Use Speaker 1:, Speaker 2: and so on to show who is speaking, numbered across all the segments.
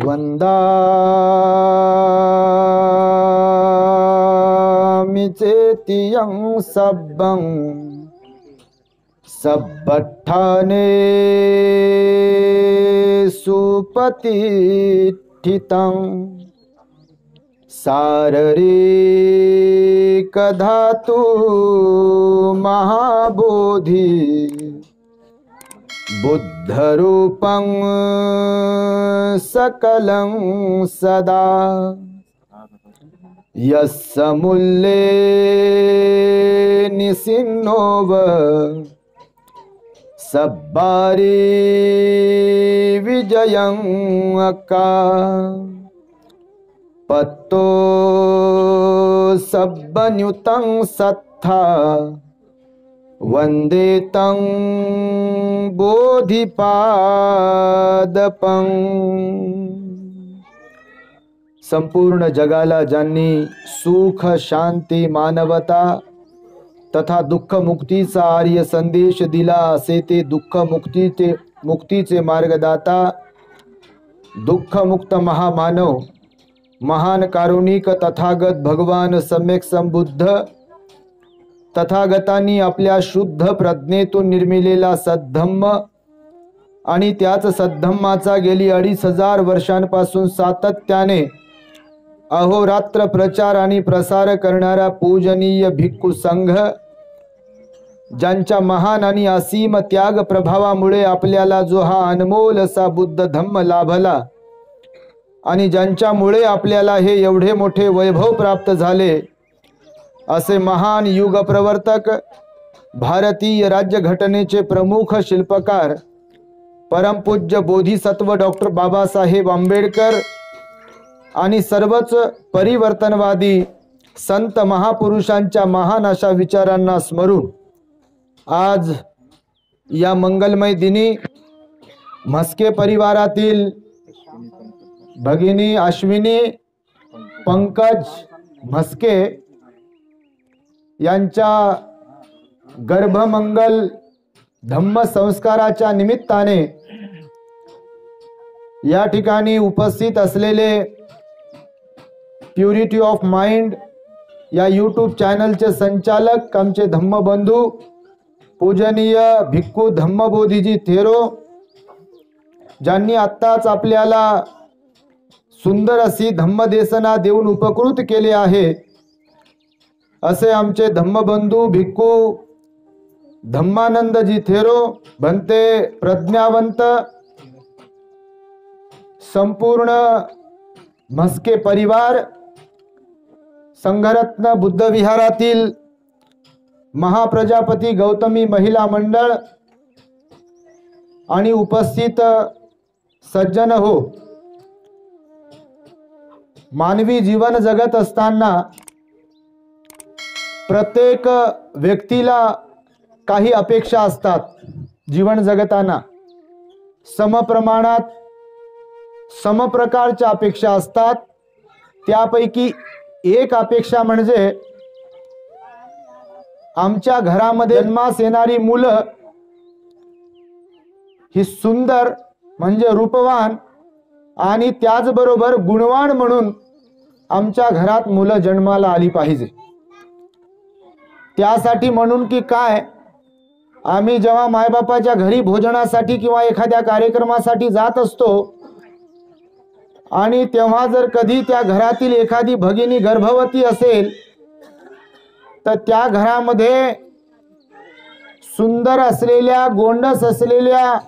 Speaker 1: वंदामि चेतियं सब्बं सब्बठाने सुपतिष्ठितं शारीरिकधातु महाबोधि बुद्धरूपं सकलं सदा यस्य मूल्ये निसिन्नोव सब्बारी विजयं अक्का पत्तो सब्बन्युतं सत्था वंदे तं बोधिपादपं। संपूर्ण जगाला ज्यांनी सुख शांती मानवता तथा दुःख मुक्तीचा आर्य संदेश दिला असे ते दुःख मुक्तीचे मार्गदाता दुःख मुक्त महामानव महान कारुणिक तथागत भगवान सम्यक संबुद्ध तथागतांनी आपल्या शुद्ध प्रज्ञेतून निर्मिलेला सद्धम्म आणि त्याच सद्धम्माचा गेली 2500 वर्षांपासून सातत्याने अहोरात्र प्रचार आणि प्रसार करणारा पूजनीय भिक्खू संघ ज्यांच्या महान आणि असीम त्याग प्रभावामुळे आपल्याला जो हा अनमोल असा बुद्ध धम्म लाभला आणि ज्यांच्यामुळे आपल्याला हे एवढे मोठे वैभव प्राप्त झाले असे महान युग प्रवर्तक भारतीय राज्यघटनेचे प्रमुख शिल्पकार परमपूज्य बोधिसत्व डॉक्टर बाबासाहेब आंबेडकर आणि सर्वच परिवर्तनवादी संत महापुरुषांच्या महान अशा विचारांना स्मरून आज या मंगलमय दिनी म्हस्के परिवारातील भगिनी अश्विनी पंकज म्हस्के यांच्या गर्भमंगल धम्म संस्काराच्या निमित्ताने या ठिकाणी उपस्थित असलेले प्युरिटी ऑफ माइंड या यूट्यूब चॅनलचे संचालक आमचे धम्मबंधू पूजनीय भिक्खू धम्मबोधीजी थेरो ज्यांनी आत्ताच आपल्याला सुंदर अशी धम्मदेसना देऊन उपकृत केले आहे असे आमचे धम्मबंधू भिक्खू धम्मानंदजी थेरो भंते प्रज्ञावंत संपूर्ण म्हस्के परिवार संघरत्न बुद्ध विहारातील महाप्रजापती गौतमी महिला मंडळ आणि उपस्थित सज्जन हो, मानवी जीवन जगत असताना प्रत्येक व्यक्तीला काही अपेक्षा असतात। जीवन जगताना समप्रमाणात समप्रकारच्या अपेक्षा असतात। त्यापैकी एक अपेक्षा म्हणजे आमच्या घरामध्ये जन्मास येणारी मुलं ही सुंदर म्हणजे रूपवान आणि त्याचबरोबर गुणवान म्हणून आमच्या घरात मुलं जन्माला आली पाहिजे। त्यासाठी म्हणून की काय, आम्ही जेव्हा मायबापाच्या घरी भोजनासाठी किंवा एखाद्या कार्यक्रमासाठी जात असतो आणि तेव्हा जर कधी त्या घरातील एखादी भगिनी गर्भवती असेल तर त्या घरामध्ये सुंदर असलेल्या गोंडस असलेल्या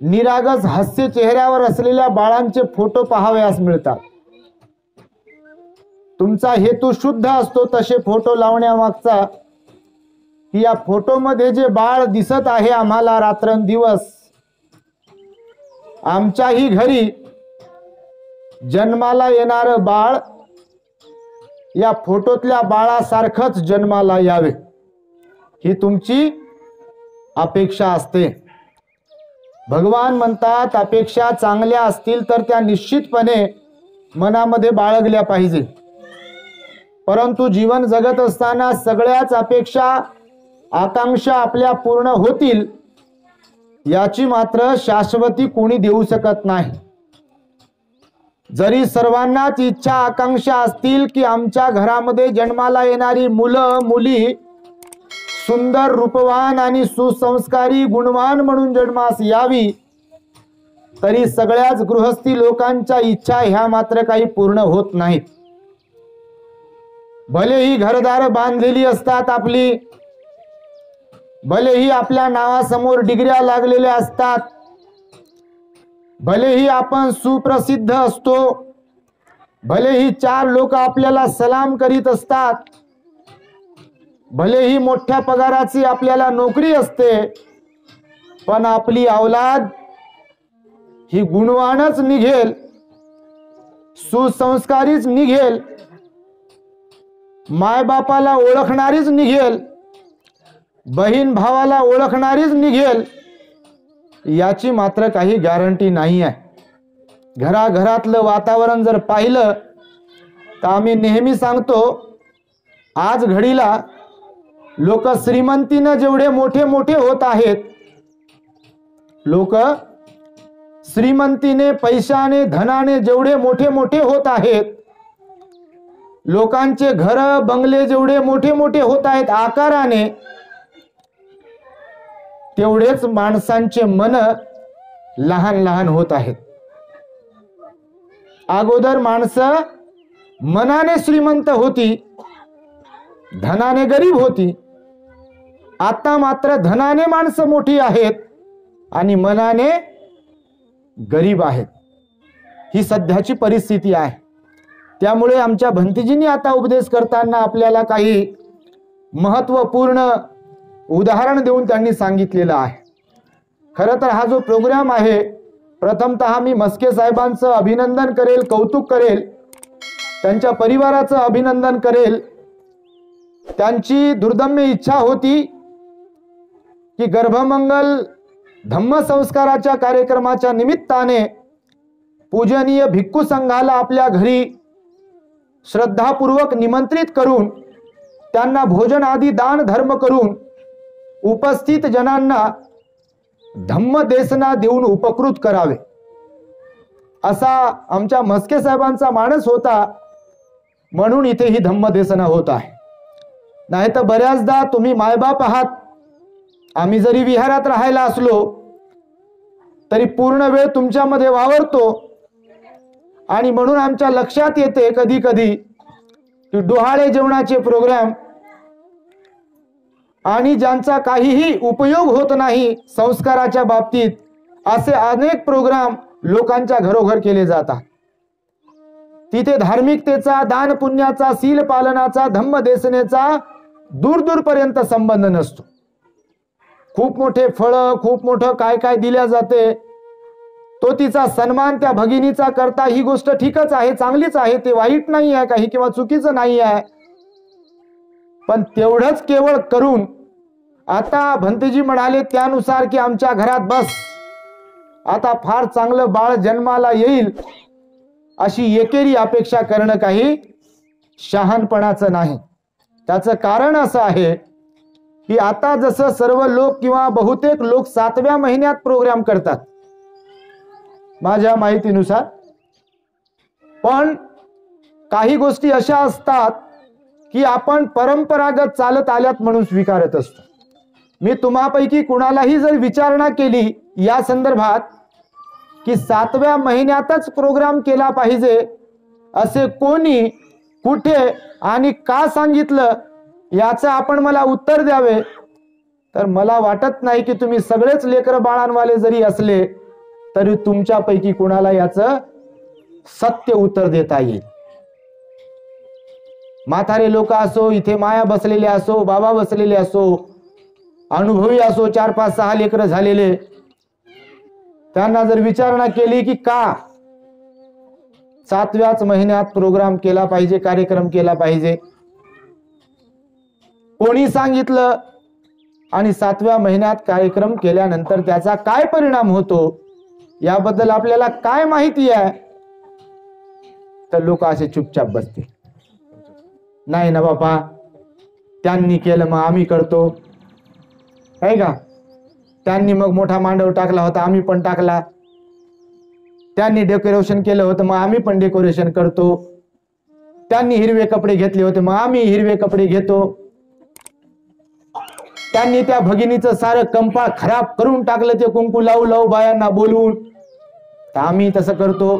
Speaker 1: निरागस हास्य चेहऱ्यावर असलेल्या बाळांचे फोटो पाहावयास मिळतात। तुमचा हेतू शुद्ध असतो तसे फोटो लावण्यामागचा की या फोटोमध्ये जे बाळ दिसत आहे आम्हाला रात्रंदिवस आमच्याही घरी जन्माला येणारे बाळ या फोटोतल्या बाळासारखंच जन्माला यावे ही तुमची अपेक्षा असते। भगवान म्हणतात अपेक्षा चांगल्या असतील तर त्या निश्चितपणे मनामध्ये बाळगल्या पाहिजे, परंतु जीवन जगत असताना सगळ्याच अपेक्षा आकांक्षा आपल्या पूर्ण होतील याची मात्र शाश्वती कोणी देऊ शकत नाही. जरी सर्वांनाच इच्छा आकांक्षा असतील की आमच्या घरामध्ये जन्माला येणारी मुलं मुली सुंदर रूपवान आणि सुसंस्कारी गुणवान म्हणून जन्मास यावी, तरी सगळ्याच गृहस्थी लोकांच्या इच्छा ह्या मात्र काही पूर्ण होत नाहीत. भलेही घरदार बांधलेली असतात आपली, भलेही आपल्या नावासमोर डिग्र्या लागलेल्या असतात, भलेही आपण सुप्रसिद्ध असतो, भलेही 4 लोक आपल्याला सलाम करीत असतात, भलेही मोठ्या पगाराची आपल्याला नोकरी असते, पण आपली औलाद ही गुणवानच निघेल, सुसंस्कारीच निघेल, मायबापाला ओळखणारीच निघेल, बहीण भावाला ओळखणारीच निघेल, याची मात्र काही गॅरंटी नाही आहे. घराघरातलं वातावरण जर पाहिलं तर आम्ही नेहमी सांगतो, आज घडीला लोक श्रीमंतीनं जेवढे मोठे मोठे होत आहेत, लोक श्रीमंतीने पैशाने धनाने जेवढे मोठे मोठे होत आहेत, लोकांचे घर बंगले जेवढे मोठे मोठे होत आहेत आकाराने, तेवढेच माणसांचे मन लहान लहान होत आहेत. अगोदर माणसं मनाने श्रीमंत होती, धनाने गरीब होती. आता मात्र धनाने माणसं मोठी आहेत आणि मनाने गरीब आहेत. ही सध्याची परिस्थिती आहे. त्यामुळे आमच्या भंतीजींनी आता उपदेश करताना आपल्याला काही महत्त्वपूर्ण उदाहरण देऊन त्यांनी सांगितलेलं आहे. खरं तर हा जो प्रोग्राम आहे, प्रथमतः मी मस्के साहेबांचं अभिनंदन करेल, कौतुक करेल, त्यांच्या परिवाराचं अभिनंदन करेल. त्यांची दुर्दम्य इच्छा होती की गर्भमंगल धम्मसंस्काराच्या कार्यक्रमाच्या निमित्ताने पूजनीय भिक्खू संघाला आपल्या घरी श्रद्धापूर्वक निमंत्रित करून त्यांना भोजन आदी दान धर्म करून उपस्थित जनांना धम्मदेसना देऊन उपकृत करावे, असा आमच्या मस्के साहेबांचा मानस होता. म्हणून इथे ही धम्मदेसना होत आहे. नाही तर बऱ्याचदा तुम्ही मायबाप आहात, आम्ही जरी विहारात राहायला असलो तरी पूर्ण वेळ तुमच्यामध्ये वावरतो आणि म्हणून आमच्या लक्षात येते कधी कधी की डोहाळे जेवणाचे प्रोग्राम आणि ज्यांचा काहीही उपयोग होत नाही संस्काराच्या बाबतीत, असे अनेक प्रोग्राम लोकांच्या घरोघर केले जातात. तिथे धार्मिकतेचा, दान पुण्याचा, शील पालनाचा, धम्मदेसनेचा दूर दूरपर्यंत संबंध नसतो. खूप मोठे फळं, खूप मोठं काय काय दिल्या जाते, तो तिचा सन्मान त्या भगिनीचा करता, ही गोष्ट ठीकच आहे, चांगलीच आहे, ते वाईट नाही आहे काही किंवा चुकीचं नाही आहे. पण तेवढंच केवळ करून आता भंतेजी म्हणाले त्यानुसार की आमच्या घरात बस आता फार चांगलं बाळ जन्माला येईल, अशी एकेरी अपेक्षा करणं काही शहाणपणाचं नाही. त्याचं कारण असं आहे की आता जसं सर्व लोक किंवा बहुतेक लोक 7व्या महिन्यात प्रोग्राम करतात माझ्या माहितीनुसार, पण काही गोष्टी अशा असतात की आपण परंपरागत चालत आल्यात म्हणून स्वीकारत असतो. मी तुम्हापैकी कुणालाही जर विचारणा केली या संदर्भात की 7व्या महिन्यातच प्रोग्राम केला पाहिजे असे कोणी, कुठे आणि का सांगितलं, याचं आपण मला उत्तर द्यावे, तर मला वाटत नाही की तुम्ही सगळेच लेकर बाळांवाले जरी असले तरी तुमच्यापैकी कुणाला याचं सत्य उत्तर देता येईल. म्हातारे लोक असो, इथे माया बसलेले असो, बाबा बसलेले असो, अनुभवी असो, 4, 5, 6 लेकर झालेले, त्यांना जर विचारणा केली की का 7व्याच महिन्यात प्रोग्राम केला पाहिजे, कार्यक्रम केला पाहिजे, कोणी सांगितलं आणि 7व्या महिन्यात कार्यक्रम केल्यानंतर त्याचा काय परिणाम होतो याबद्दल आपल्याला काय माहिती आहे, तर लोक असे चुपचाप बसते. नाही ना बाबा, त्यांनी केलं मग आम्ही करतो, आहे का? त्यांनी मग मोठा मांडव टाकला होता, आम्ही पण टाकला. त्यांनी डेकोरेशन केलं होतं, मग आम्ही पण डेकोरेशन करतो. त्यांनी हिरवे कपडे घेतले होते, मग आम्ही हिरवे कपडे घेतो. त्यांनी त्या भगिनीचं सारं कंपाळ खराब करून टाकलं, ते कुंकू लावू लावू बायांना बोलवून, तर आम्ही तसं करतो.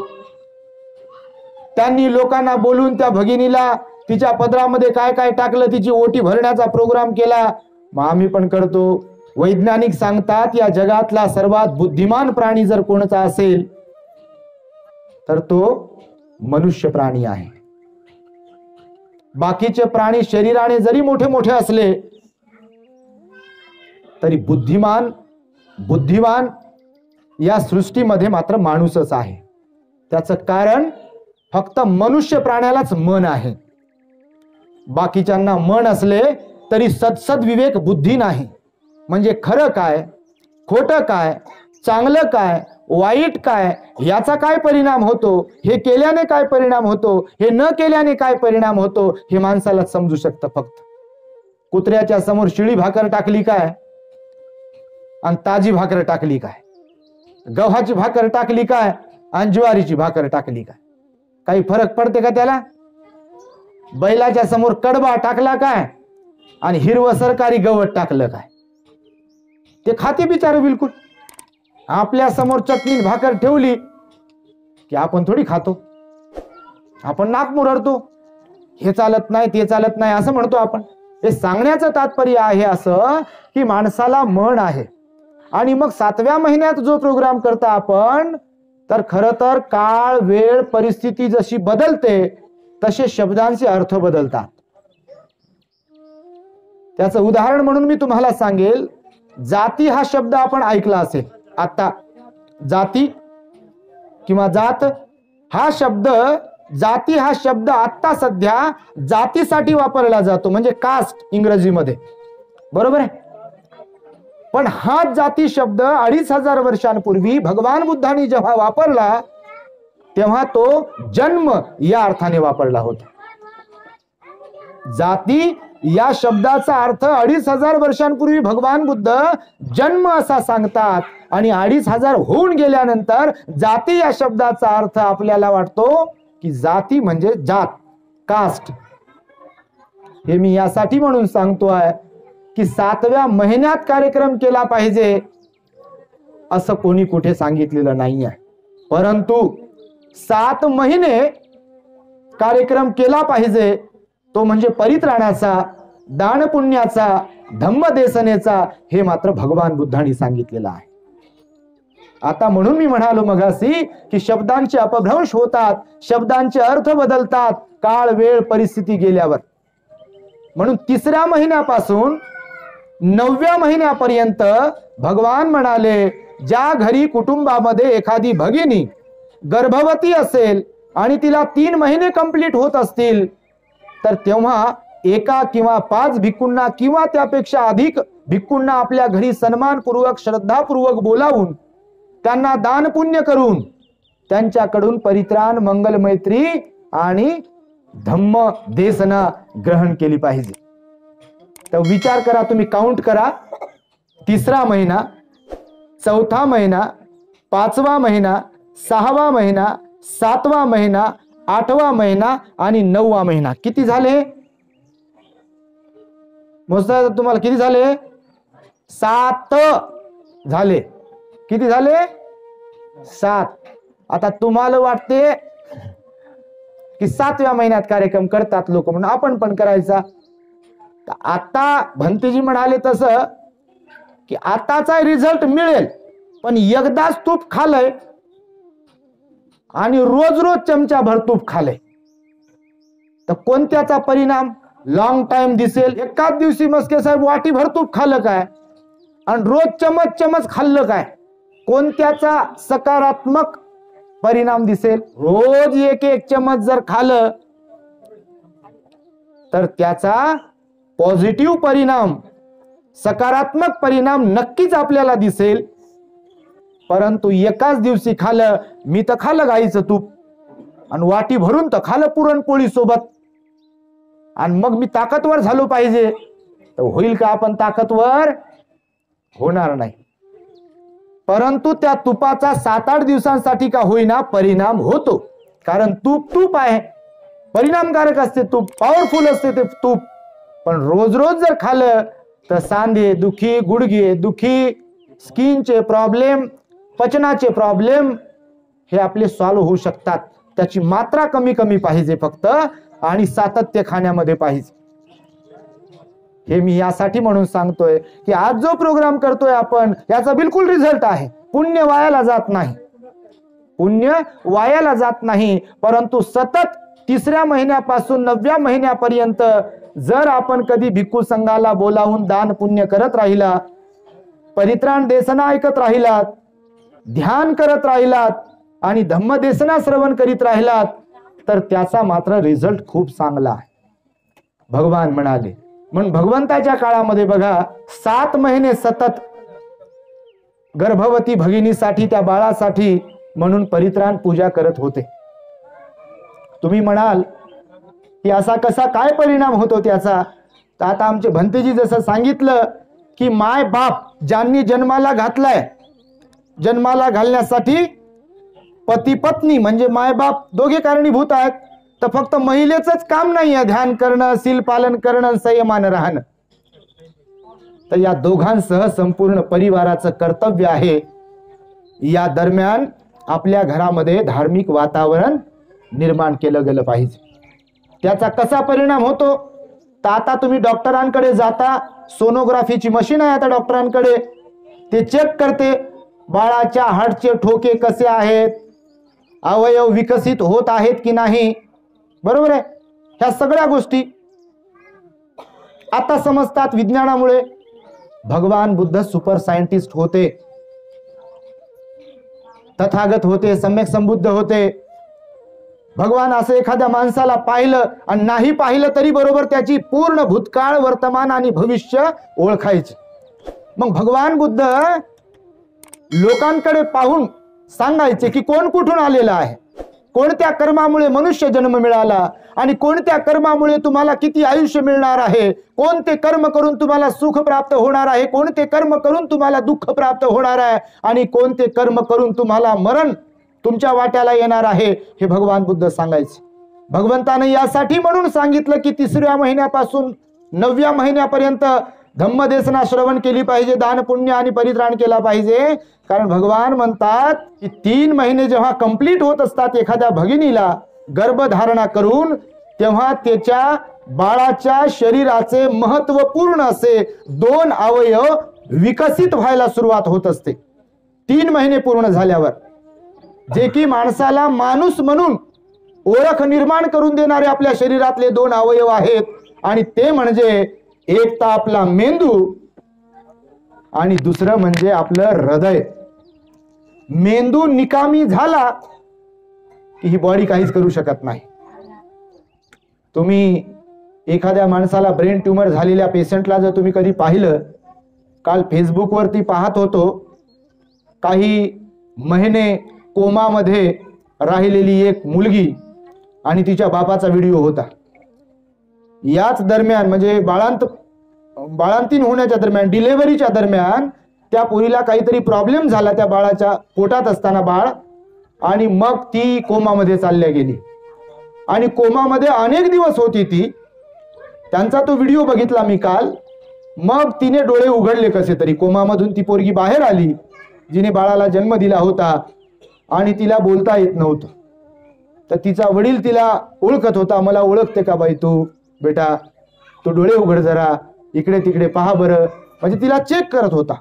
Speaker 1: त्यांनी लोकांना बोलून त्या भगिनीला तिच्या पदरामध्ये काय काय टाकलं, तिची ओटी भरण्याचा प्रोग्राम केला, मग आम्ही पण करतो. वैज्ञानिक सांगतात या जगातला सर्वात बुद्धिमान प्राणी जर कोणता असेल तर तो मनुष्य प्राणी आहे. बाकीचे प्राणी शरीराने जरी मोठे मोठे असले तरी बुद्धिमान या सृष्टीमध्ये मात्र माणूसच आहे. त्याचं कारण फक्त मनुष्य प्राण्यालाच मन आहे. बाकीच्यांना मन असले तरी सद्विवेक बुद्धी नाही. म्हणजे खरं काय, खोटं काय, चांगलं काय, वाईट काय, याचा काय परिणाम होतो, हे केल्याने काय परिणाम होतो, हे न केल्याने काय परिणाम होतो, हे माणसाला समजू शकतं फक्त. कुत्र्याच्या समोर शिळी भाकर टाकली काय आणि ताजी भाकर टाकली काय, गव्हाची भाकर टाकली काय आणि ज्वारीची भाकर टाकली काय, काही फरक पडते का त्याला? बैलाच्या समोर कडबा टाकला काय आणि हिरवं सरकारी गवत टाकलं काय, ते खाते बिचारे बिलकुल. आपल्या समोर चटणी भाकर ठेवली की आपण थोडी खातो, आपण नाक मुरडतो, हे चालत नाही ते चालत नाही असं म्हणतो आपण. हे सांगण्याचं तात्पर्य आहे असं की माणसाला मन आहे. आणि मग 7व्या महिन्यात जो प्रोग्राम करता आपण, तर खरं तर काळ, वेळ, परिस्थिती जशी बदलते तसे शब्दांचे अर्थ बदलतात. त्याचं उदाहरण म्हणून मी तुम्हाला सांगेल, जाती हा शब्द आपण ऐकला असेल. आता जाती किंवा जात हा शब्द, जाती हा शब्द आता सध्या जातीसाठी वापरला जातो, म्हणजे कास्ट इंग्रजीमध्ये, बरोबर आहे. पण हा जाती शब्द 2500 वर्षांपूर्वी भगवान बुद्धांनी जेव्हा वापरला तेव्हा तो जन्म या अर्थाने वापरला होता. जाती या शब्दाचा अर्थ 2500 वर्षांपूर्वी भगवान बुद्ध जन्म असा सांगतात, आणि 2500 होऊन गेल्यानंतर जाती या शब्दाचा अर्थ आपल्याला वाटतो की जाती म्हणजे जात, कास्ट. हे मी यासाठी म्हणून सांगतोय की 7व्या महिन्यात कार्यक्रम केला पाहिजे असं कोणी कुठे सांगितलेलं नाही आहे. परंतु 7 महिने कार्यक्रम केला पाहिजे, तो म्हणजे परित्राणाचा, दानपुण्याचा, धम्मदेसनेचा, हे मात्र भगवान बुद्धांनी सांगितलेलं आहे. आता म्हणून मी म्हणालो मगाशी की शब्दांचे अपभ्रंश होतात, शब्दांचे अर्थ बदलतात काळ, वेळ, परिस्थिती गेल्यावर. म्हणून 3ऱ्या महिन्यापासून 9व्या महिन्यापर्यंत भगवान म्हणाले, ज्या घरी कुटुंबामध्ये एखादी भगिनी गर्भवती असेल आणि तिला 3 महिने कंप्लीट होत असतील, तर तेव्हा एका किंवा 5 भिक्खूंना किंवा त्यापेक्षा अधिक भिक्खूंना आपल्या घरी सन्मानपूर्वक, श्रद्धापूर्वक बोलावून त्यांना दान पुण्य करून त्यांच्याकडून परित्राण, मंगल मैत्री आणि धम्म देसना ग्रहण केली पाहिजे. तर विचार करा, तुम्ही काउंट करा. 3रा महिना, 4था महिना, 5वा महिना, 6वा महिना, 7वा महिना, 8वा महिना आणि 9वा महिना. किती झाले मोजता तुम्हाला? किती झाले? 7 झाले. किती झाले? 7. आता तुम्हाला वाटते की 7व्या महिन्यात कार्यक्रम करतात लोक, म्हणून आपण पण करायचा. आता भंतेजी म्हणाले तसं की आताचा रिझल्ट मिळेल, पण एकदाच तूप खालय आणि रोज रोज चमचाभर तूप खालय तर कोणत्याचा परिणाम लॉंग टाइम दिसेल? एकाच दिवशी मस्के साहेब वाटीभर तूप खाल्लं काय आणि रोज चमच चमच खाल्लं काय, कोणत्याचा सकारात्मक परिणाम दिसेल? रोज एक एक चमच जर खाल्लं तर त्याचा पॉझिटिव्ह परिणाम, सकारात्मक परिणाम नक्कीच आपल्याला दिसेल. परंतु एकाच दिवशी खाल्लं, मी तर खाल्लं गाईचं तूप आणि वाटी भरून तर खाल्लं पुरणपोळी सोबत, आणि मग मी ताकदवर झालो पाहिजे, तर होईल का आपण ताकदवर? होणार नाही. परंतु त्या तुपाचा 7-8 दिवसांसाठी का होईना परिणाम होतो, कारण तूप आहे, परिणामकारक असते, तूप पॉवरफुल असते ते तूप. पण रोज रोज जर खाल्लं तर सांधे दुखी, गुडघे दुखी, स्किनचे प्रॉब्लेम, पचनाचे प्रॉब्लेम हे आपले सॉल्व्ह होऊ शकतात. त्याची मात्रा कमी पाहिजे फक्त, आणि सातत्य खाण्यामध्ये पाहिजे. हे मी यासाठी म्हणून सांगतोय की आज जो प्रोग्राम करतोय आपण, याचा बिलकुल रिझल्ट आहे. पुण्य वायाला जात नाही, पुण्य वायाला जात नाही. परंतु सतत 3ऱ्या महिन्यापासून 9व्या महिन्यापर्यंत जर आपण कधी भिक्खू संघाला बोलावून दान पुण्य करत राहिला, परित्राण देसना ऐकत राहिलात, ध्यान करत राहिलात आणि धम्मदेसना श्रवण करीत राहिलात, तर त्याचा मात्र रिझल्ट खूप चांगला आहे. भगवान म्हणाले, म्हणून भगवंताच्या काळामध्ये बघा 7 महिने सतत गर्भवती भगिनीसाठी, त्या बाळासाठी म्हणून परित्राण पूजा करत होते. तुम्ही म्हणाल की असा कसा काय परिणाम होतो त्याचा? तर आता आमचे भंतेजी जसं सांगितलं की माय बाप ज्यांनी जन्माला घातलाय, जन्माला घालण्यासाठी पती पत्नी म्हणजे माय बाप दोघे कारणीभूत आहेत. तर फक्त महिलेचंच काम नाही आहे ध्यान करणं, सील पालन करणं, संयमानं राहणं. तर या दोघांसह संपूर्ण परिवाराचं कर्तव्य आहे या दरम्यान आपल्या घरामध्ये धार्मिक वातावरण निर्माण केलं गेलं पाहिजे. त्याचा कसा परिणाम होतो? तर आता तुम्ही डॉक्टरांकडे जाता, सोनोग्राफीची मशीन आहे आता डॉक्टरांकडे, ते चेक करते बाळाच्या हार्टचे ठोके कसे आहेत, अवयव विकसित होत आहेत की नाही, बरोबर आहे. ह्या सगळ्या गोष्टी आता समजतात विज्ञानामुळे. भगवान बुद्ध सुपर सायंटिस्ट होते, तथागत होते, सम्यक संबुद्ध होते. भगवान असं एखाद्या माणसाला पाहिलं आणि नाही पाहिलं तरी बरोबर त्याची पूर्ण भूतकाळ, वर्तमान आणि भविष्य ओळखायचे. मग भगवान बुद्ध लोकांकडे पाहून सांगायचे की कोण कुठून आलेला आहे, कोणत्या कर्मामुळे मनुष्य जन्म मिळाला आणि कोणत्या कर्मामुळे तुम्हाला किती आयुष्य मिळणार आहे, कोणते कर्म करून तुम्हाला सुख प्राप्त होणार आहे, कोणते कर्म करून तुम्हाला दुःख प्राप्त होणार आहे आणि कोणते कर्म करून तुम्हाला मरण तुमच्या वाट्याला येणार आहे, हे भगवान बुद्ध सांगायचे. भगवंताने यासाठी म्हणून सांगितलं की 3ऱ्या महिन्यापासून 9व्या महिन्यापर्यंत धम्मदेसना श्रवण केली पाहिजे, दान पुण्य आणि परित्राण केला पाहिजे. कारण भगवान म्हणतात की 3 महिने जेव्हा कंप्लीट होत असतात एखाद्या भगिनीला गर्भधारणा करून, तेव्हा त्याच्या बाळाच्या शरीराचे महत्वपूर्ण असे 2 अवयव विकसित व्हायला सुरुवात होत असते 3 महिने पूर्ण झाल्यावर, जे की माणसाला माणूस म्हणून ओळख निर्माण करून देणारे आपल्या शरीरातले 2 अवयव आहेत. आणि ते म्हणजे एक तर आपला मेंदू आणि दुसरं म्हणजे आपलं हृदय. मेंदू निकामी झाला की ही बॉडी काहीच करू शकत नाही. तुम्ही एखाद्या माणसाला ब्रेन ट्यूमर झालेल्या पेशंटला जर तुम्ही कधी पाहिलं, काल फेसबुकवरती पाहत होतो, काही महिने कोमामध्ये राहिलेली एक मुलगी आणि तिच्या बापाचा व्हिडिओ होता. याच दरम्यान म्हणजे बाळंतीण होण्याच्या दरम्यान, डिलेव्हरीच्या दरम्यान त्या पोरीला काहीतरी प्रॉब्लेम झाला त्या बाळाच्या पोटात असताना बाळ, आणि मग ती कोमामध्ये चालल्या गेली आणि कोमामध्ये अनेक दिवस होती ती. त्यांचा तो व्हिडिओ बघितला मी काल. मग तिने डोळे उघडले कसे तरी, कोमामधून ती पोरगी बाहेर आली जिने बाळाला जन्म दिला होता आणि तिला बोलता येत नव्हतं. तर तिचा वडील तिला ओळखत होता, मला ओळखते का बाई तू, बेटा तू डोळे उघड जरा, इकडे तिकडे पहा बरं, म्हणजे तिला चेक करत होता.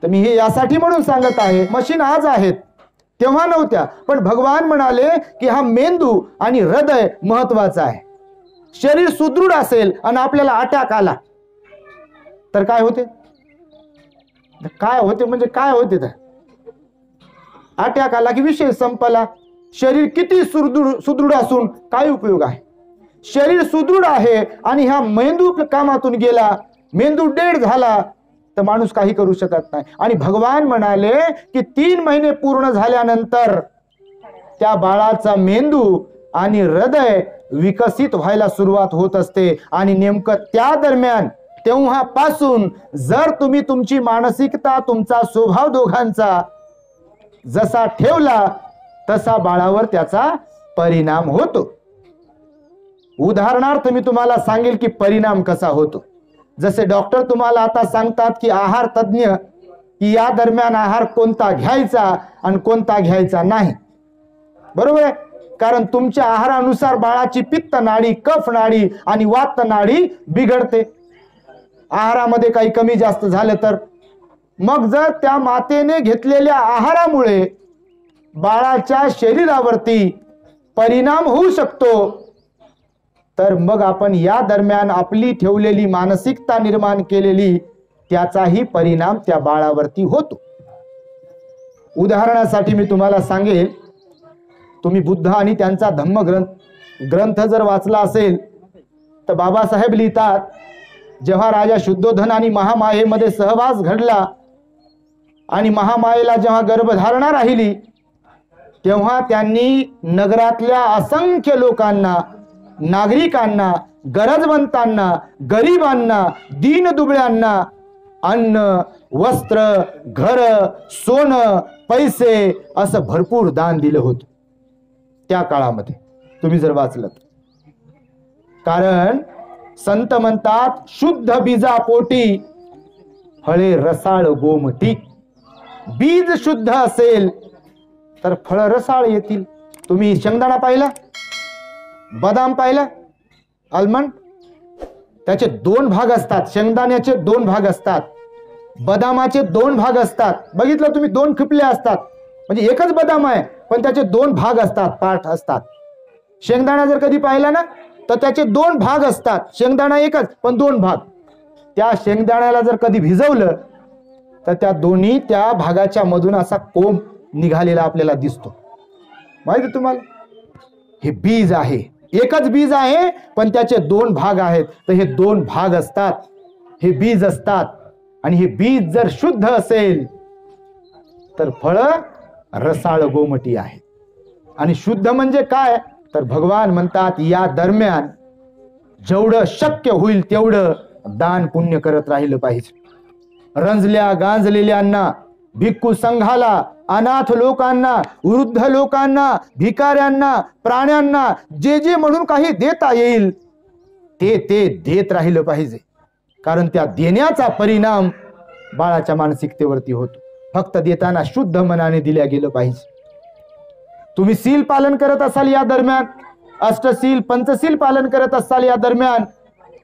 Speaker 1: तर मी हे यासाठी म्हणून सांगत आहे, मशीन आज आहेत तेव्हा नव्हत्या. पण भगवान म्हणाले की हा मेंदू आणि हृदय महत्वाचा आहे. शरीर सुदृढ असेल आणि आपल्याला अटॅक आला तर काय होते? काय होते म्हणजे काय होते? तर अटॅक आला की विषय संपला. शरीर किती सुदृढ असून काय उपयोग आहे? शरीर सुदृढ आहे आणि हा मेंदू कामातून गेला, मेंदू डेड झाला, तर माणूस काही करू शकत नाही. आणि भगवान म्हणाले की 3 महिने पूर्ण झाल्यानंतर त्या बाळाचा मेंदू आणि हृदय विकसित व्हायला सुरुवात होत असते. आणि नेमकं त्या दरम्यान तेव्हापासून जर तुम्ही तुमची मानसिकता, तुमचा स्वभाव दोघांचा जसा ठेवला तसा बाळावर त्याचा परिणाम होतो. उदाहरणार्थ मी तुम्हाला सांगेल की परिणाम कसा होतो. जसे डॉक्टर तुम्हाला आता सांगतात की आहार तज्ञ की या दरम्यान आहार कोणता घ्यायचा आणि कोणता घ्यायचा नाही, बरोबर आहे. कारण तुमच्या आहारानुसार बाळाची पित्त नाडी, कफ नाडी आणि वात नाडी बिघडते. आहारामध्ये काही कमी जास्त झालं तर मग जर त्या मातेने घेतलेल्या आहारामुळे बाळाच्या शरीरावरती परिणाम होऊ शकतो, तर मग आपण या दरम्यान आपली ठेवलेली मानसिकता निर्माण केलेली त्याचाही परिणाम त्या बाळावरती होतो. उदाहरणासाठी मी तुम्हाला सांगेल, तुम्ही बुद्ध आणि त्यांचा धम्मग्रंथ जर वाचला असेल तर बाबासाहेब लिहितात, जेव्हा राजा शुद्धोधन आणि महामायेमध्ये सहवास घडला आणि महामायेला जेव्हा गर्भधारणा राहिली तेव्हा त्यांनी नगरातल्या असंख्य लोकांना, नागरिकांना, गरजवंतांना, गरिबांना, दीनदुबळ्यांना अन्न, वस्त्र, घर, सोनं, पैसे असं भरपूर दान दिलं होतं त्या काळामध्ये, तुम्ही जर वाचलं. कारण संत म्हणतात, शुद्ध बीजापोटी फळे रसाळ गोमटी. बीज शुद्ध असेल तर फळ रसाळ येतील. तुम्ही शेंगदाणा पाहिला, बदाम पाहिला, आल्मंड, त्याचे दोन भाग असतात. शेंगदाण्याचे दोन भाग असतात, बदामाचे दोन भाग असतात. बघितलं तुम्ही, दोन खिपले असतात, म्हणजे एकच बदाम आहे पण त्याचे दोन भाग असतात, पार्ट असतात. शेंगदाणा जर कधी पाहिला ना तर त्याचे दोन भाग असतात. शेंगदाणा एकच पण दोन भाग. त्या शेंगदाण्याला जर कधी भिजवलं तर त्या दोन्ही त्या भागाच्या मधून असा कोंब निघालेला आपल्याला दिसतो. माहिती तुम्हाला, हे बीज आहे, एकच बीज आहे पण त्याचे दोन भाग आहेत. तर हे दोन भाग असतात, हे बीज असतात. आणि हे बीज जर शुद्ध असेल तर फळ रसाळ गोमटी आहे. आणि शुद्ध म्हणजे काय, तर भगवान म्हणतात या दरम्यान जेवढं शक्य होईल तेवढं दान पुण्य करत राहिलं पाहिजे. रंजल्या गांजलेल्यांना, भिक्खू संघाला, अनाथ लोकांना, वृद्ध लोकांना, भिकाऱ्यांना, प्राण्यांना जे जे म्हणून काही देता येईल ते ते देत राहिलं पाहिजे. कारण त्या देण्याचा परिणाम बाळाच्या मानसिकतेवरती होतो. फक्त देताना शुद्ध मनाने दिल्या गेलं पाहिजे. तुम्ही सील पालन करत असाल या दरम्यान, अष्टसील, पंचशील पालन करत असाल या दरम्यान,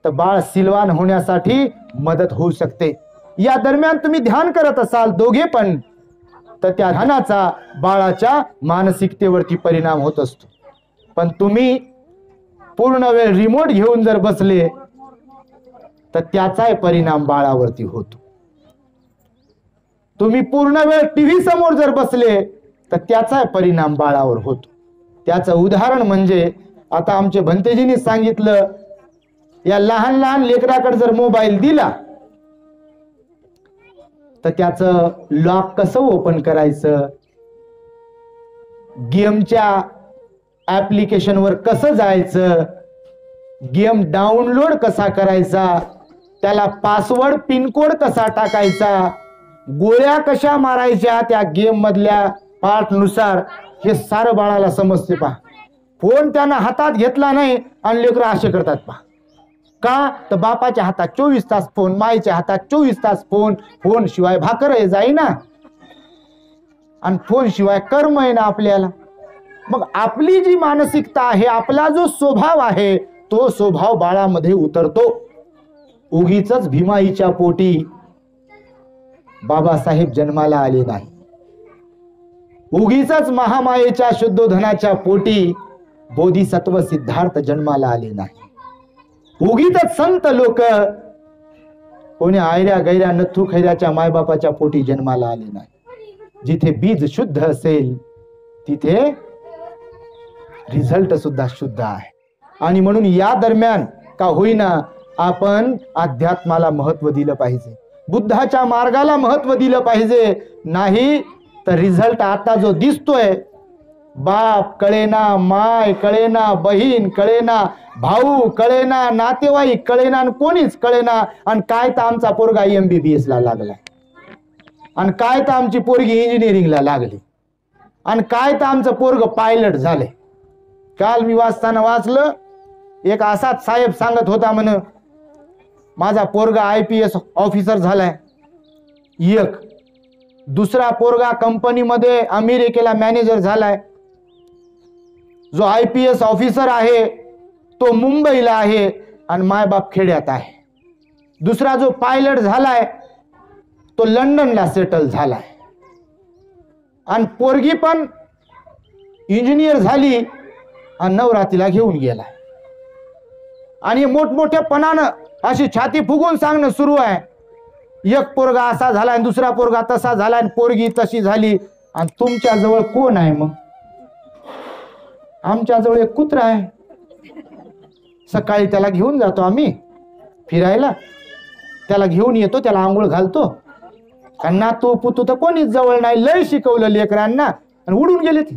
Speaker 1: तर बाळ सिलवान होण्यासाठी मदत होऊ शकते. या दरम्यान तुम्ही ध्यान करत असाल दोघे पण, तर त्या ध्यानाचा बाळाच्या मानसिकतेवरती परिणाम होत असतो. पण तुम्ही पूर्ण वेळ रिमोट घेऊन जर बसले तर त्याचाही परिणाम बाळावरती होतो. तुम्ही पूर्ण वेळ टीव्ही समोर जर बसले तर त्याचा परिणाम बाळावर होतो. त्याचं उदाहरण म्हणजे आता आमचे भंतेजींनी सांगितलं, या लहान लहान लेकराकडे जर मोबाईल दिला तर त्याचं लॉक कसं ओपन करायचं, गेमच्या ऍप्लिकेशनवर कसं जायचं, गेम डाउनलोड कसा करायचा, त्याला पासवर्ड पिनकोड कसा टाकायचा, गोळ्या कशा मारायच्या त्या गेम मधल्या पार्ट नुसार, हे सारं बाळाला समजते. पहा, फोन त्यानं हातात घेतला नाही आणि लेकरं असे करतात. पहा का, तर बापाच्या हातात 24 तास फोन, माईच्या हातात 24 तास फोन. फोन शिवाय भाकर आहे जाईना आणि फोन शिवाय कर्म आहे ना आपल्याला. मग आपली जी मानसिकता आहे, आपला जो स्वभाव आहे, तो स्वभाव बाळामध्ये उतरतो. उगीच भीमाईच्या पोटी बाबासाहेब जन्माला आले नाही, उगीच महामायेच्या शुद्धोधनाच्या पोटी बोधिसत्व सिद्धार्थ जन्माला आले नाही, उगीच संत लोक कोणी आयऱ्या गैऱ्या नथू खैऱ्याच्या मायबापाच्या पोटी जन्माला आले नाही. जिथे बीज शुद्ध असेल तिथे रिझल्ट सुद्धा शुद्ध आहे. आणि म्हणून या दरम्यान का होईना आपण अध्यात्माला महत्व दिलं पाहिजे, बुद्धाच्या मार्गाला महत्व दिलं पाहिजे. नाही तर रिझल्ट आता जो दिसतोय बाप कळेना, माय कळेना, बहीण कळेना, भाऊ कळेना, नातेवाईक कळेना, आणि कोणीच कळेना. आणि काय तर आमचा पोरगा MBBS ला लागलाय, आणि काय तर आमची पोरगी इंजिनिअरिंगला लागली, आणि काय तर आमचं पोरग पायलट झाले. काल मी वाचताना वाचलं, एक असाच साहेब सांगत होता म्हण, माझा पोरगा IPS ऑफिसर झालाय, एक दुसरा पोरगा कंपनीमध्ये अमेरिकेला मॅनेजर झालाय, जो IPS ऑफिसर आहे तो मुंबईला आहे आणि मायबाप खेड्यात आहे. दुसरा जो पायलट झालाय तो लंडनला सेटल झालाय, आणि पोरगी पण इंजिनियर झाली आणि नवरा तिला घेऊन गेलाय. आणि मोठमोठ्यापणानं अशी छाती फुगून सांगणं सुरू आहे, एक पोरगा असा झाला आणि दुसरा पोरगा तसा झाला आणि पोरगी तशी झाली. आणि तुमच्या जवळ कोण आहे? मग आमच्या जवळ एक कुत्रा आहे, सकाळी त्याला घेऊन जातो आम्ही फिरायला, त्याला घेऊन येतो, त्याला आंघोळ घालतो. कारण नातू पुतू तर कोणीच जवळ नाही, लय शिकवलं लेकरांना आणि उडून गेले ते.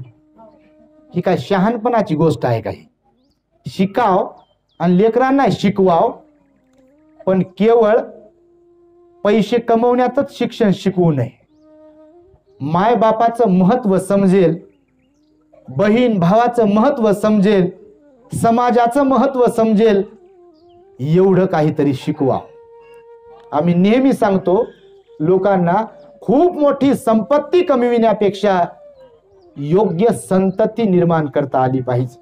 Speaker 1: ही काय शहाणपणाची गोष्ट आहे? काही शिकाव आणि लेकरांना शिकवाव, पण केवळ पैसे कमवण्यातच शिक्षण शिकवू नये. माय बापाचं महत्व समजेल, बहीण भावाचं महत्व समजेल, समाजाचं महत्व समजेल, एवढं काहीतरी शिकवा. आम्ही नेहमी सांगतो लोकांना, खूप मोठी संपत्ती कमविण्यापेक्षा योग्य संतती निर्माण करता आली पाहिजे.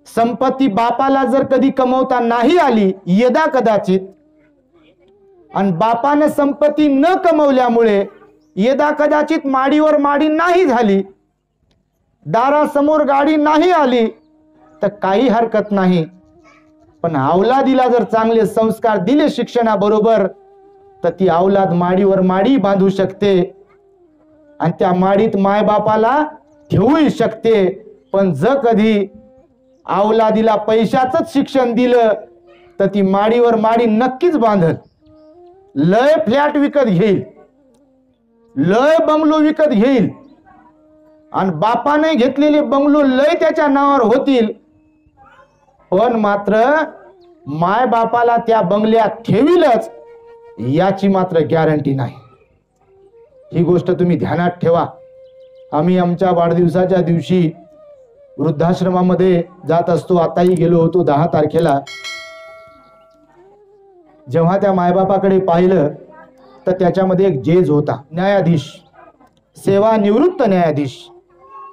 Speaker 1: संपत्ती बापाला जर कधी कमवता नाही आली यदा कदाचित, आणि बापाने संपत्ती न कमवल्यामुळे यदा कदाचित माडीवर माडी नाही झाली, दारासमोर गाडी नाही आली, तर काही हरकत नाही. पण अवलादीला जर चांगले संस्कार दिले शिक्षणाबरोबर, तर ती अवलाद माडीवर माडी बांधू शकते आणि त्या माडीत मायबापाला ठेवू शकते. पण जर कधी अवलादीला पैशाचंच शिक्षण दिलं तर ती माडीवर माडी नक्कीच बांधल, लय फ्लॅट विकत घेईल, लय बंगलो विकत घेईल, आणि बापाने घेतलेले बंगलो लय त्याच्या नावावर होतील, पण मात्र माय बापाला त्या बंगल्यात ठेवीलच याची मात्र गॅरंटी नाही. ही गोष्ट तुम्ही ध्यानात ठेवा. आम्ही आमच्या वाढदिवसाच्या दिवशी वृद्धाश्रमामध्ये जात असतो, आताही गेलो होतो 10 तारखेला. जेव्हा त्या मायबापाकडे पाहिलं तर त्याच्यामध्ये एक जज होता, न्यायाधीश, सेवानिवृत्त न्यायाधीश.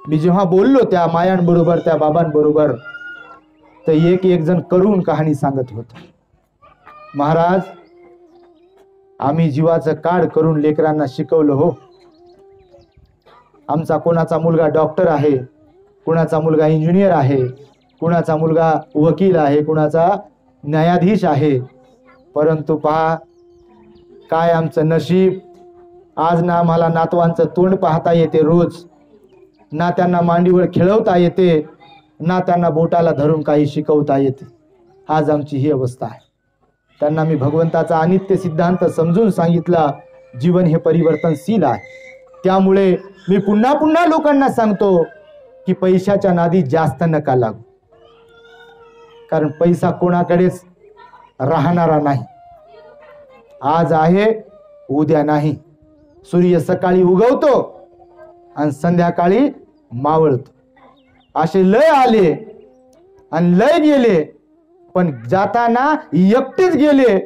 Speaker 1: मी जेव्हा बोललो त्या मायांबरोबर, त्या बाबांबरोबर, तर एक एक जण करून कहाणी सांगत होता. महाराज, आम्ही जीवाचं काढ करून लेकरांना शिकवलं हो. आमचा कोणाचा मुलगा डॉक्टर आहे, कुणाचा मुलगा इंजिनियर आहे, कुणाचा मुलगा वकील आहे, कुणाचा न्यायाधीश आहे. परंतु पहा काय आमचं नशीब, आज ना आम्हाला नातवांचं तोंड पाहता येते रोज, ना त्यांना मांडीवर खेळवता येते, ना त्यांना बोटाला धरून काही शिकवता येते. आज आमची ही अवस्था आहे. त्यांना मी भगवंताचा अनित्य सिद्धांत समजून सांगितला. जीवन हे परिवर्तनशील आहे. त्यामुळे मी पुन्हा पुन्हा लोकांना सांगतो की पैशाच्या नादी जास्त नका लागू, कारण पैसा कोणाकडेच राहणारा नाही. आज आहे उद्या नाही. सूर्य सकाळी उगवतो आणि संध्याकाळी मावळतो. असे लय आले आणि लय गेले, पण जाताना एकटेच गेले.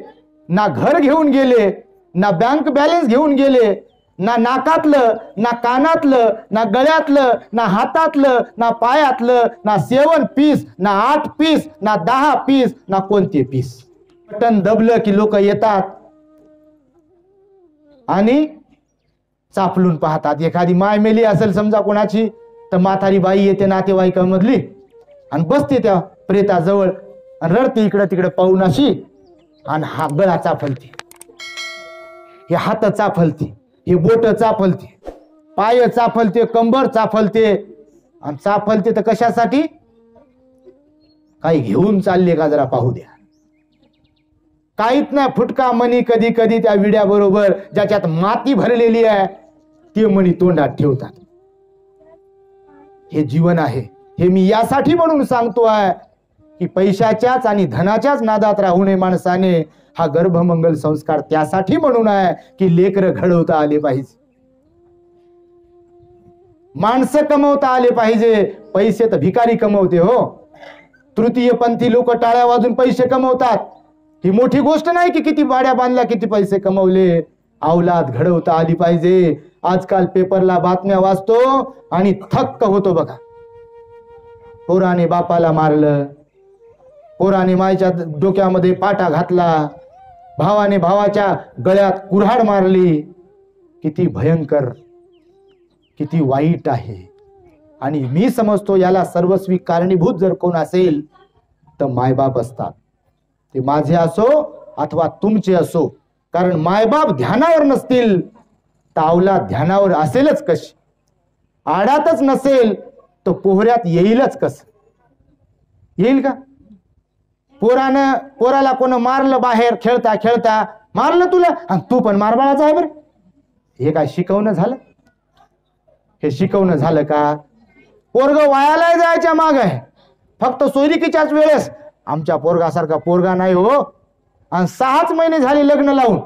Speaker 1: ना घर घेऊन गेले, ना बँक बॅलन्स घेऊन गेले, ना नाकातलं, ना कानातलं, ना गळ्यातलं, ना हातातलं, ना पायातलं, ना 7 पीस, ना 8 पीस, ना 10 पीस, ना कोणते पीस. बटन दबलं की लोक येतात आणि चापलून पाहतात. एखादी माय मेली असेल समजा कोणाची, तर म्हातारी बाई येते नातेवाईकांमधली आणि बसते त्या प्रेताजवळ आणि रडते इकडे तिकडे पाहून अशी, आणि हा गळा चाफलते, हे हात चाफलते, हे बोट चाफलते, पाय चाफलते, कंबर चाफलते. आणि चाफलते तर कशासाठी? काही घेऊन चालले का जरा पाहू द्या. काहीच नाही, फुटका मणी कधी कधी त्या विड्याबरोबर ज्याच्यात माती भरलेली आहे ते मणी तोंडात ठेवतात. हे जीवन आहे. हे मी यासाठी म्हणून सांगतो आहे की पैशाच्याच आणि धनाच्याच नादात राहू नये माणसाने. हा गर्भमंगल संस्कार त्यासाठी म्हणून आहे की लेकरं घडवता आले पाहिजे, माणसं कमवता आले पाहिजे. पैसे तर भिकारी कमवते हो. तृतीय पंथी लोक टाळ्या वाजून पैसे कमवतात. ही मोठी गोष्ट नाही की किती बाड्या बांधल्या, किती पैसे कमवले. औलाद घडवता आली पाहिजे. आजकाल पेपरला बातम्या वाचतो आणि थक्क होतो बघा. पोराने बापाला मारलं, पोराने मायच्या डोक्यामध्ये पाटा घातला, भावाने भावाच्या गळ्यात कुऱ्हाड मारली. किती भयंकर, किती वाईट आहे. आणि मी समजतो याला सर्वस्वी कारणीभूत जर कोण असेल तर मायबाप असतात. ते माझे असो अथवा तुमचे असो. कारण मायबाप ध्यानावर नसतील तर अवलाद ध्यानावर असेलच कशी. आडातच नसेल तर पोहऱ्यात येईलच कस. येईल का? पोराला कोण मारलं बाहेर खेळता खेळता, मारलं तुला आणि तू पण मारबाळाचा आहे बरं. हे काय शिकवणं झालं? हे शिकवणं झालं का? पोरग वायाला जायच्या माग आहे. फक्त सोयरिकीच्याच वेळेस आमच्या पोरगासारखा पोरगा नाही हो. आणि 6च महिने झाले लग्न लावून.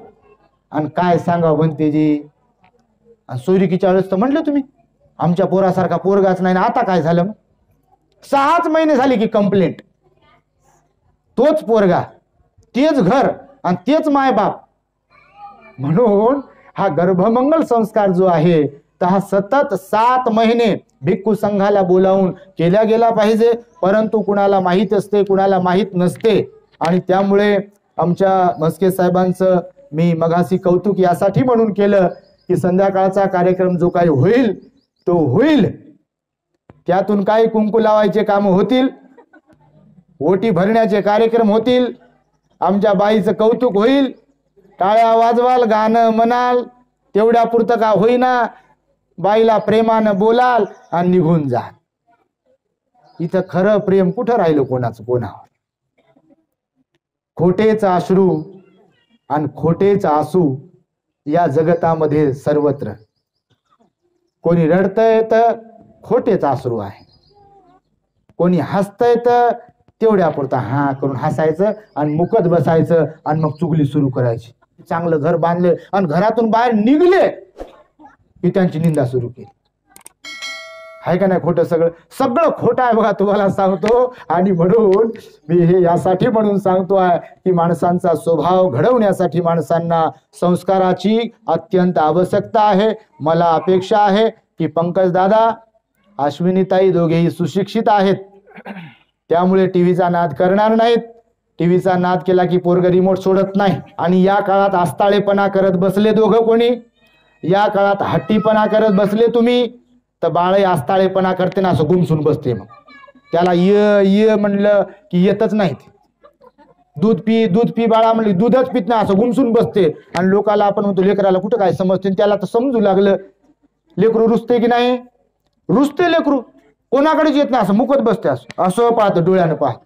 Speaker 1: आणि काय सांगा भंतेजी, सोयरिकीच्या वेळेस तर म्हटलं तुम्ही आमच्या पोरासारखा पोरगाच नाही. आता काय झालं? 6च महिने झाले की कंप्लेंट. तोच पोरगा, तेच घर आणि तेच मायबाप. म्हणून हा गर्भमंगल संस्कार जो आहे तर हा सतत 7 महिने भिक्खू संघाला बोलावून केला गेला पाहिजे. परंतु कुणाला माहीत असते, कुणाला माहीत नसते. आणि त्यामुळे आमच्या म्हस्के साहेबांचं मी मगाशी कौतुक यासाठी म्हणून केलं की संध्याकाळचा कार्यक्रम जो काही होईल तो होईल. त्यातून काही कुंकू लावायचे काम होतील, ओटी भरण्याचे कार्यक्रम होतील, आमच्या बाईचं कौतुक होईल, टाळ्या वाजवाल, गाणं म्हणाल, तेवढ्या पुरतं का होईना बाईला प्रेमानं बोलाल आणि निघून जाल. इथं खरं प्रेम कुठं राहिलं कोणाचं कोणावर? खोटेच अश्रू आणि खोटेच आसू या जगतामध्ये सर्वत्र. कोणी रडतंय तर खोटेच अश्रू आहे, कोणी हसतंय तर तेवढ्या पुरता हा करून हसायचं आणि मुकत बसायचं आणि मग चुगली सुरू करायची. चांगलं घर बांधले आणि घरातून बाहेर निघले की त्यांची निंदा सुरू केली. आहे का नाही खोटं? सगळं सगळं खोटं आहे बघा, तुम्हाला सांगतो. आणि म्हणून मी हे यासाठी म्हणून सांगतो आहे की माणसांचा स्वभाव घडवण्यासाठी माणसांना संस्काराची अत्यंत आवश्यकता आहे. मला अपेक्षा आहे की पंकज दादा, अश्विनीताई दोघेही सुशिक्षित आहेत, त्यामुळे टीव्हीचा नाद करणार नाहीत. टीव्हीचा नाद केला की पोरग रिमोट सोडत नाही. आणि या काळात आस्ताळेपणा करत बसले दोघं कोणी, या काळात हट्टीपणा करत बसले तुम्ही, तर बाळे आस्ताळेपणा करते ना असं गुमसून बसते. मग त्याला ये म्हणलं की येतच नाही. दूध पी बाळा म्हणली दूधच पित नाही असं गुमसून बसते. आणि लोकाला आपण म्हणतो लेकराला कुठं काय समजते, त्याला तर समजू लागलं. लेकरू रुसते की नाही? रुसते लेकरू, कोणाकडेच येत नाही, असं मुकत बसते, असं पाहतं डोळ्यानं पाहत.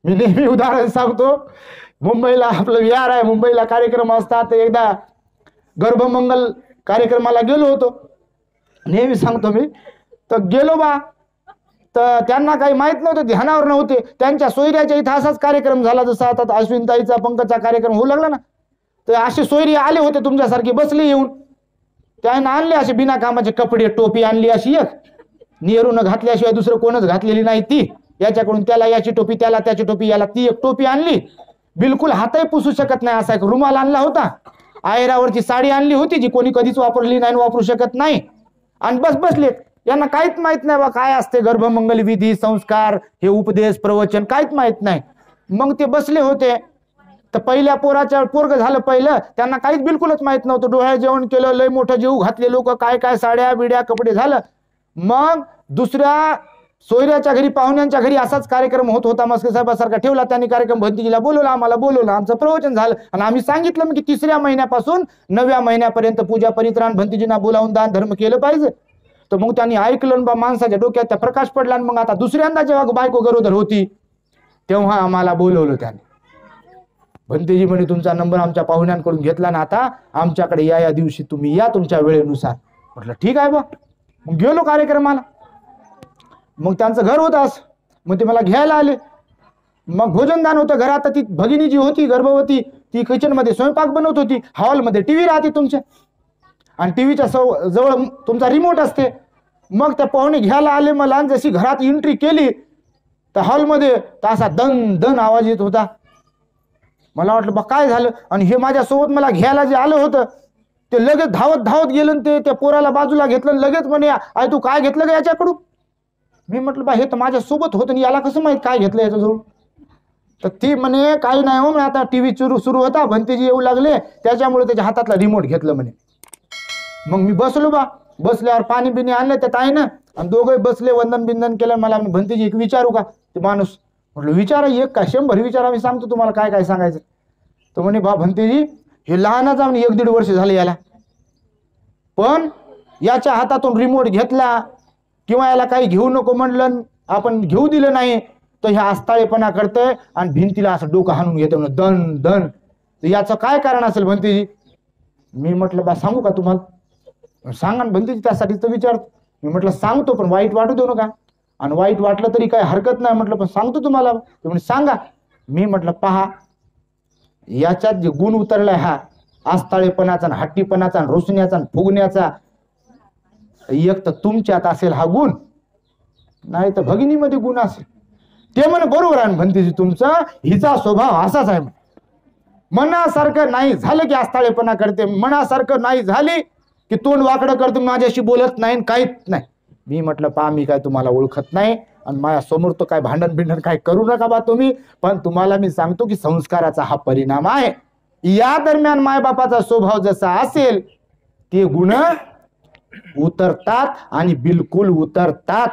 Speaker 1: मी नेहमी उदाहरण सांगतो. मुंबईला आपलं विहार आहे, मुंबईला कार्यक्रम असतात. एकदा गर्भमंगल कार्यक्रमाला गेलो होतो, नेहमी सांगतो मी. तर गेलो बा, तर त्यांना काही माहित नव्हतं, ध्यानावर नव्हते. त्यांच्या सोयऱ्याच्या इथं असाच कार्यक्रम झाला जसा आता अश्विनताईचा पंकजचा कार्यक्रम होऊ लागला ना, तर असे सोयरी आले होते तुमच्यासारखे, बसले येऊन. त्यानं आणले असे बिना कामाचे कपडे, टोपी आणली अशी एक, नेहरूनं घातल्याशिवाय दुसरं कोणच घातलेली नाही ती. याच्याकडून त्याला याची टोपी, त्याला त्याची टोपी, याला ती एक टोपी आणली. बिलकुल हातही पुसू शकत नाही असा एक रुमाल आणला होता. आयरावरची साडी आणली होती जी कोणी कधीच वापरली नाही, वापरू शकत नाही. आणि बस बसलेत. यांना काहीच माहित नाही बा काय असते गर्भमंगल विधी, संस्कार, हे उपदेश, प्रवचन काहीच माहित नाही. मग ते बसले होते. तर पहिल्या पोराच्या पोरग झालं पहिलं, त्यांना काहीच बिलकुलच माहित नव्हतं. डोळ्या जेवण केलं, लय मोठं जेवू घातले लोक, काय काय साड्या बिड्या कपडे झालं. मग दुसऱ्या सोयऱ्याच्या घरी, पाहुण्यांच्या घरी असाच कार्यक्रम होत होता. मस्के साहेबासारखा ठेवला त्यांनी कार्यक्रम. भंतीजीला बोलवलं, आम्हाला बोलवलं, आमचं प्रवचन झालं. आणि आम्ही सांगितलं की 3ऱ्या महिन्यापासून 9व्या महिन्यापर्यंत पूजा परित्राण भंतीजींना बोलावून दान धर्म केलं पाहिजे. तर मग त्यांनी ऐकलं बा, माणसाच्या डोक्यात त्या प्रकाश पडला. आणि मग आता दुसऱ्यांदा जेव्हा बायको गरोदर होती तेव्हा आम्हाला बोलवलं त्यांनी. भंतेजी म्हणे तुमचा नंबर आमच्या पाहुण्यांकडून घेतला ना, आता आमच्याकडे या दिवशी तुम्ही या तुमच्या वेळेनुसार. म्हटलं ठीक आहे बा. मग गेलो कार्यक्रमाला. मग त्यांचं घर होतं असं, मग ते मला घ्यायला आले. मग भोजनदान होतं घरात. ती भगिनी जी होती गर्भवती, ती किचन मध्ये स्वयंपाक बनवत होती. हॉलमध्ये टीव्ही राहते तुमच्या, आणि टीव्हीच्या जवळ तुमचा रिमोट असते. मग त्या पाहुणे घ्यायला आले मला, आणि जशी घरात एंट्री केली तर हॉलमध्ये असा दन दन आवाज येत होता. मला वाटलं बा काय झालं. आणि हे माझ्यासोबत मला घ्यायला जे आलं होतं ते लगेच धावत धावत गेलं, ते त्या पोराला बाजूला घेतलं, लगेच म्हणे आय तू काय घेतलं का याच्याकडून. मी म्हटलं बा हे तर माझ्यासोबत होतं, याला कसं माहित काय घेतलं याच्याजवळ. तर ती म्हणे काही नाही हो, आता टीव्ही सुरू होता, भंतेजी येऊ लागले त्याच्यामुळे त्याच्या हातातला रिमोट घेतलं म्हणे. मग मी बसलो बा. बसल्यावर पाणी बिणी आणलं त्या ताईनं, आणि दोघे बसले, वंदन बिंदन केलं. मला भंतेजी एक विचारू का. ते माणूस म्हटलं विचारा, एक का 100 विचारा, मी सांगतो तुम्हाला काय काय सांगायचं. तो म्हणे बा भंतेजी हे लहानच आहे, 1-1.5 वर्ष झाले याला, पण याच्या हातातून रिमोट घेतला किंवा याला काही घेऊ नको म्हणलं, आपण घेऊ दिलं नाही तर ह्या आस्ताळेपणा करतंय आणि भिंतीला असं डोकं हाणून घेतं म्हणून दन दन. तर याचं काय कारण असेल भंतेजी. मी म्हटलं बा सांगू का तुम्हाला. सांगा ना भंतेजी, त्यासाठी तर विचार. मी म्हटलं सांगतो, पण वाईट वाटू देऊ नका, आणि वाईट वाटलं तरी काही हरकत नाही म्हटलं, पण सांगतो तुम्हाला. ते म्हणजे सांगा. मी म्हटलं पहा, याच्यात जे गुण उतरलाय हा आस्ताळेपणाचा, हट्टीपणाचा, रोसण्याचा, फुगण्याचा, एक तर तुमच्यात असेल हा गुण, नाही तर भगिनीमध्ये गुण असेल. ते म्हणे बरोबर आहे भंतेजी तुमचा, हिचा स्वभाव असाच आहे. मनासारखं नाही झालं की आस्ताळेपणा करते, मनासारखं नाही झाली की तोंड वाकडं करते, माझ्याशी बोलत नाही, काहीच नाही. मी म्हटलं पहा, मी काय तुम्हाला ओळखत नाही, आणि माझ्या समोर तर काय भांडण बिंडण काय करू नका बा तुम्ही, पण तुम्हाला मी सांगतो की संस्काराचा हा परिणाम आहे. या दरम्यान मायबापाचा स्वभाव जसा असेल ते गुण उतरतात, आणि बिलकुल उतरतात,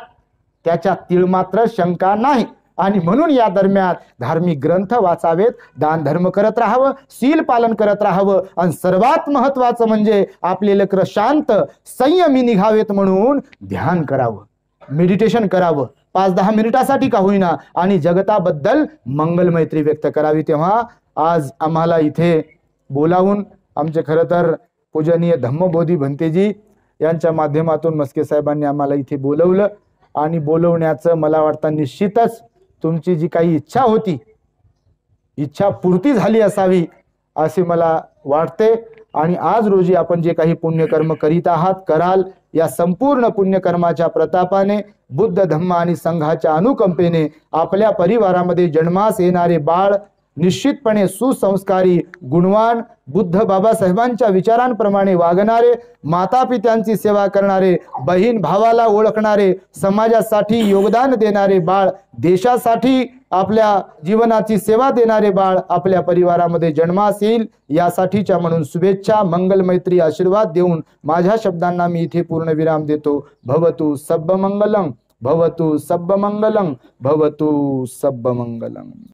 Speaker 1: त्याच्यात तीळ मात्र शंका नाही. आणि म्हणून या दरम्यान धार्मिक ग्रंथ वाचावेत, दान धर्म करत राहावं, शील पालन करत राहावं, आणि सर्वात महत्वाचं म्हणजे आपले लेकरं शांत संयमी निघावेत म्हणून ध्यान करावं, मेडिटेशन करावं 5-10 मिनिटासाठी का होईना, आणि जगताबद्दल मंगल मैत्री व्यक्त करावी. तेव्हा आज आम्हाला इथे बोलावून आमचे खरं तर पूजनीय धम्मबोधी भंतेजी यांच्या माध्यमातून मस्के साहेबांनी आम्हाला इथे बोलवलं, आणि बोलवण्याचं मला वाटतं निश्चितच तुमची जी काही इच्छा होती, इच्छा पूर्ती झाली असावी असे मला वाटते. आणि आज रोजी आपण जे काही पुण्यकर्म करीत आहात, कराल, या संपूर्ण पुण्यकर्माच्या प्रतापाने, बुद्ध धम्म आणि संघाच्या अनुकंपेने आपल्या परिवारामध्ये जन्मास येणारे बाळ निश्चितपणे सुसंस्कारी, गुणवान, बुद्ध बाबासाहेबांच्या विचारांप्रमाणे वागणारे, माता पित्यांची सेवा करणारे, बहीण भावाला ओळखणारे, समाजासाठी योगदान देणारे बाळ, देशासाठी आपल्या जीवनाची सेवा देणारे बाळ आपल्या परिवारामध्ये जन्मास येईल, यासाठीच्या म्हणून शुभेच्छा, मंगल मैत्री आशीर्वाद देऊन माझ्या शब्दांना मी इथे पूर्णविराम देतो. भवतु सब्ब मंगलम, भवतु सब्ब मंगलम, भवतु सब्ब मंगलम.